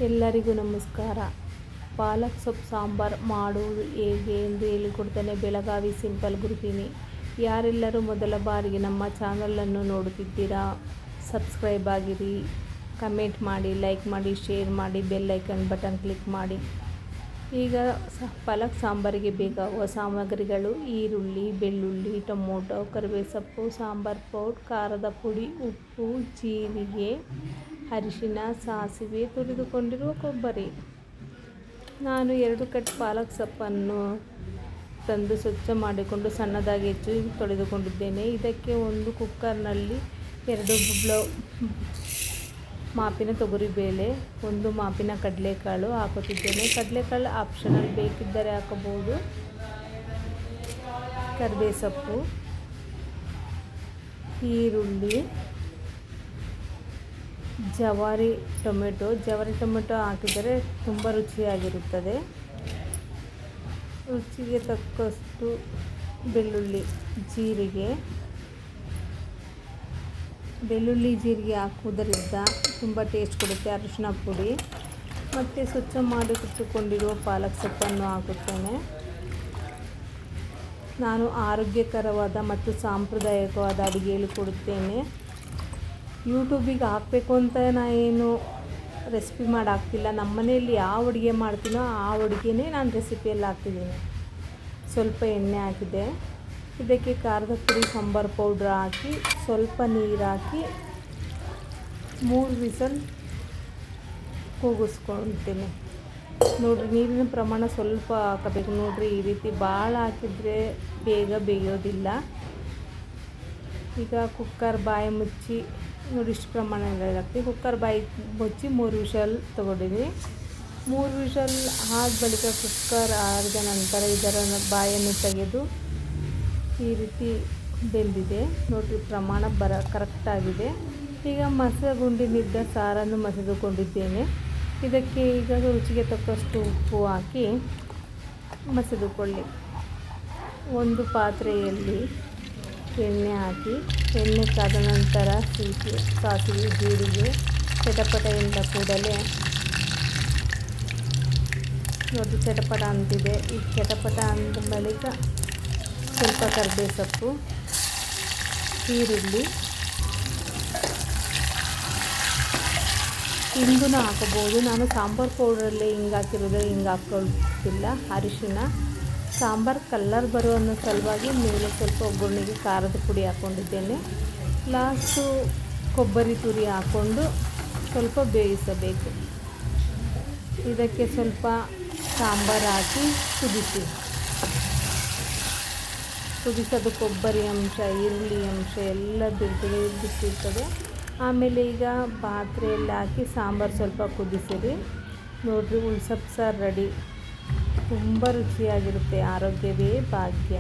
ಎಲ್ಲರಿಗೂ ನಮಸ್ಕಾರ. ಪಾಲಕ್ ಸೊಪ್ಪು ಸಾಂಬಾರು ಮಾಡುವುದು ಹೇಗೆ ಎಂದು ಹೇಳಿಕೊಡ್ತೇನೆ. ಬೆಳಗಾವಿ ಸಿಂಪಲ್ ಗೃಹಿಣಿ. ಯಾರೆಲ್ಲರೂ ಮೊದಲ ಬಾರಿಗೆ ನಮ್ಮ ಚಾನಲನ್ನು ನೋಡುತ್ತಿದ್ದೀರಾ, ಸಬ್ಸ್ಕ್ರೈಬ್ ಆಗಿರಿ, ಕಮೆಂಟ್ ಮಾಡಿ, ಲೈಕ್ ಮಾಡಿ, ಶೇರ್ ಮಾಡಿ, ಬೆಲ್ ಐಕನ್ ಬಟನ್ ಕ್ಲಿಕ್ ಮಾಡಿ. ಈಗ ಪಾಲಕ್ ಸಾಂಬಾರಿಗೆ ಬೇಕಾಗುವ ಸಾಮಗ್ರಿಗಳು: ಈರುಳ್ಳಿ, ಬೆಳ್ಳುಳ್ಳಿ, ಟೊಮೊಟೊ, ಕರಿಬೇವು ಸೊಪ್ಪು, ಸಾಂಬಾರು ಪೌಡರ್, ಖಾರದ ಪುಡಿ, ಉಪ್ಪು, ಜೀರಿಗೆ, ಅರಿಶಿನ, ಸಾಸಿವೆ, ತುರಿದುಕೊಂಡಿರುವ ಕೊಬ್ಬರಿ. ನಾನು 2 ಕಟ್ ಪಾಲಕ್ ಸೊಪ್ಪನ್ನು ತಂದು ಸ್ವಚ್ಛ ಮಾಡಿಕೊಂಡು ಸಣ್ಣದಾಗಿ ಹೆಚ್ಚಿ ತೊಳೆದುಕೊಂಡಿದ್ದೇನೆ. ಇದಕ್ಕೆ ಒಂದು ಕುಕ್ಕರ್ನಲ್ಲಿ 2 ಮಾಪಿನ ತೊಗರಿಬೇಳೆ, 1 ಮಾಪಿನ ಕಡಲೆಕಾಳು ಹಾಕುತ್ತಿದ್ದೇನೆ. ಕಡಲೆಕಾಳು ಆಪ್ಷನಲ್, ಬೇಕಿದ್ದರೆ ಹಾಕಬಹುದು. ಕರಿಬೇವು ಸೊಪ್ಪು, ಈರುಳ್ಳಿ, ಜವಾರಿ ಟೊಮೆಟೊ ಹಾಕಿದರೆ ತುಂಬ ರುಚಿಯಾಗಿರುತ್ತದೆ. ರುಚಿಗೆ ತಕ್ಕಷ್ಟು ಬೆಳ್ಳುಳ್ಳಿ, ಜೀರಿಗೆ ಹಾಕುವುದರಿಂದ ತುಂಬ ಟೇಸ್ಟ್ ಕೊಡುತ್ತೆ. ಅರಿಶಿನ ಪುಡಿ ಮತ್ತು ಸ್ವಚ್ಛ ಮಾಡಿಟ್ಟುಕೊಂಡಿರುವ ಪಾಲಕ್ ಸೊಪ್ಪನ್ನು ಹಾಕುತ್ತೇನೆ. ನಾನು ಆರೋಗ್ಯಕರವಾದ ಮತ್ತು ಸಾಂಪ್ರದಾಯಿಕವಾದ ಅಡುಗೆ ಹೇಳಿಕೊಡುತ್ತೇನೆ. ಯೂಟ್ಯೂಬಿಗೆ ಹಾಕಬೇಕು ಅಂತ ಏನು ರೆಸಿಪಿ ಮಾಡಿ ಹಾಕ್ತಿಲ್ಲ. ನಮ್ಮ ಮನೆಯಲ್ಲಿ ಯಾವ ಅಡುಗೆ ಮಾಡ್ತೀನೋ ಆ ಅಡುಗೆನೇ ನಾನು ರೆಸಿಪಿಯಲ್ಲಿ ಹಾಕ್ತಿದ್ದೀನಿ. ಸ್ವಲ್ಪ ಎಣ್ಣೆ ಹಾಕಿದೆ. ಇದಕ್ಕೆ ಖಾರದ ಪುಡಿ, ಸಾಂಬಾರು ಪೌಡ್ರ್ ಹಾಕಿ ಸ್ವಲ್ಪ ನೀರು ಹಾಕಿ 3 ವಿಸಲ್ ಕೂಗಿಸ್ಕೊಳ್ತೀನಿ. ನೋಡಿರಿ, ನೀರಿನ ಪ್ರಮಾಣ ಸ್ವಲ್ಪ ಹಾಕಬೇಕು. ನೋಡಿರಿ, ಈ ರೀತಿ ಭಾಳ ಹಾಕಿದರೆ ಬೇಗ ಬೇಯೋದಿಲ್ಲ. ಈಗ ಕುಕ್ಕರ್ ಬಾಯಿ ಮುಚ್ಚಿ ನೋಡಿ, ಇಷ್ಟು ಪ್ರಮಾಣ ಹಾಕ್ತೀವಿ. ಕುಕ್ಕರ್ ಬಾಯಿ ಮುಚ್ಚಿ 3 ವಿಷಲ್ ತೊಗೊಂಡಿದ್ವಿ. 3 ವಿಷಲ್ ಆದ ಬಳಿಕ ಕುಕ್ಕರ್ ಆರಿದ ನಂತರ ಇದರ ಬಾಯನ್ನು ತೆಗೆದು ಈ ರೀತಿ ಬೆಂದಿದೆ. ನೋಡಿರಿ, ಪ್ರಮಾಣ ಕರೆಕ್ಟಾಗಿದೆ. ಈಗ ಮಸಗುಂಡಿನಿದ್ದ ಸಾರನ್ನು ಮಸೆದುಕೊಂಡಿದ್ದೇನೆ. ಇದಕ್ಕೆ ಈಗ ರುಚಿಗೆ ತಕ್ಕಷ್ಟು ಉಪ್ಪು ಹಾಕಿ ಮಸೆದುಕೊಳ್ಳಿ. ಒಂದು ಪಾತ್ರೆಯಲ್ಲಿ ಎಣ್ಣೆ ಹಾಕಿ, ಎಣ್ಣೆ ಕಾದ ನಂತರ ಸಾಸಿವೆ, ಜೀರಿಗೆ ಚಟಪಟ ಎಂದ ಕೂಡಲೇ ನೋಡಿ ಚಟಪಟ ಅಂತಿದೆ. ಈ ಚಟಪಟ ಅಂದ ಬಳಿಕ ಸ್ವಲ್ಪ ಕರಿಬೇವು ಸೊಪ್ಪು, ಈರುಳ್ಳಿ, ಹಿಂಗನ್ನು ಹಾಕಬಹುದು. ನಾನು ಸಾಂಬಾರು ಪೌಡ್ರಲ್ಲೇ ಹಿಂಗೆ ಹಾಕಿರೋದು, ಹಿಂಗೆ ಹಾಕ್ಕೊಳ್ತಿಲ್ಲ. ಅರಿಶಿನ, ಸಾಂಬಾರು ಕಲ್ಲರ್ ಬರೋ ಅನ್ನೋ ಸಲುವಾಗಿ ಮೇಲೆ ಸ್ವಲ್ಪ ಒಗ್ಗರಣೆಗೆ ಖಾರದ ಪುಡಿ ಹಾಕ್ಕೊಂಡಿದ್ದೇನೆ. ಲಾಸ್ಟು ಕೊಬ್ಬರಿ ತುರಿ ಹಾಕ್ಕೊಂಡು ಸ್ವಲ್ಪ ಬೇಯಿಸಬೇಕು. ಇದಕ್ಕೆ ಸ್ವಲ್ಪ ಸಾಂಬಾರು ಹಾಕಿ ಕುದಿಸೋದು. ಕೊಬ್ಬರಿ ಅಂಶ, ಈರುಳ್ಳಿ ಅಂಶ ಎಲ್ಲ ಬಿಟ್ಟಿರ್ತದೆ. ಆಮೇಲೆ ಈಗ ಪಾತ್ರೆಯಲ್ಲಿ ಹಾಕಿ ಸಾಂಬಾರು ಸ್ವಲ್ಪ ಕುದಿಸಿರಿ. ನೋಡಿರಿ, ಉಳ್ಸಪ್ಪು ಸಾರು ರೆಡಿ. ತುಂಬ ರುಚಿಯಾಗಿರುತ್ತೆ. ಆರೋಗ್ಯವೇ ಭಾಗ್ಯ.